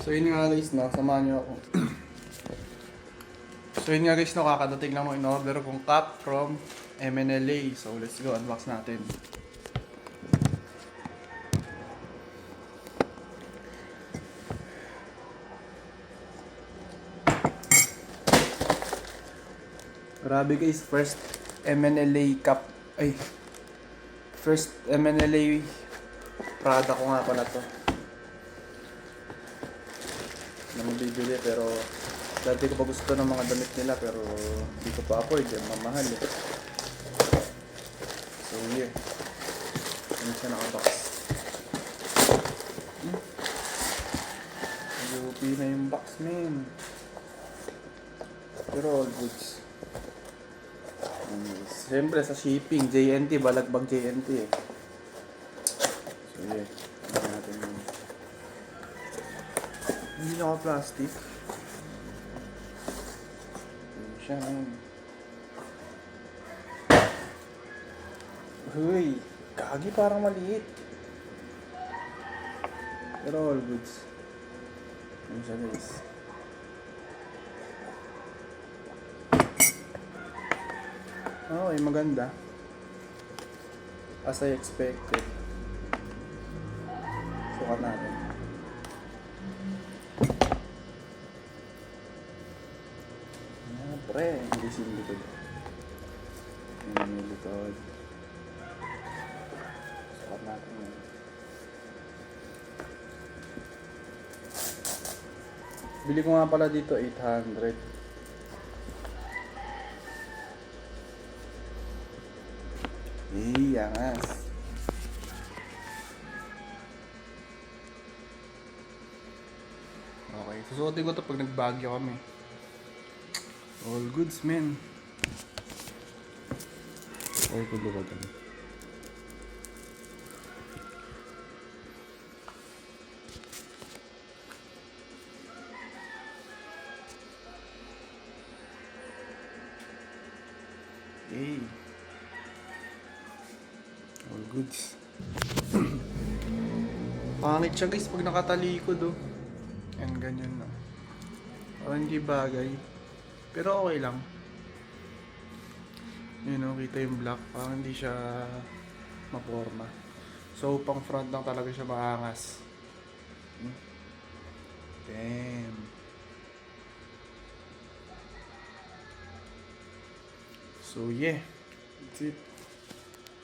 So yun nga guys, no, samahan nyo ako. So yun nga guys, no, kakadating lang ng in-order kong cup from MNLA. So let's go, unbox natin. Grabe guys, first MNLA cup, first MNLA product ko nga pala to. Nang bibili pero dati ko pa gusto ng mga damit nila pero hindi ko pa afford, yan mamahal eh. So yeah, ano siya nakabox. UP na yung box man. Pero all goods. Siyempre sa shipping, JNT, balagbag JNT eh. So yeah, tignan natin yun. Hindi naka-plastic. Yun siya man. Huy, kagi parang maliit. Pero all goods. Yun siya guys. Okay, maganda. As I expected. Sukat natin. Pre, hindi yung likod. Yan yung likod. Sukat natin yun. Bili ko nga pala dito 800. Angas. Okay, susuotin ko to pag nagbagyo kami. All goods, man. All good ba kami? Hey. All goods. Pangit siya guys pag nakatalikod oh. And ganyan na. Parang hindi bagay. Pero okay lang. Yun oh, kita yung black. Parang hindi siya maporma. So pang front lang talaga siya maangas. Damn. So yeah. That's it.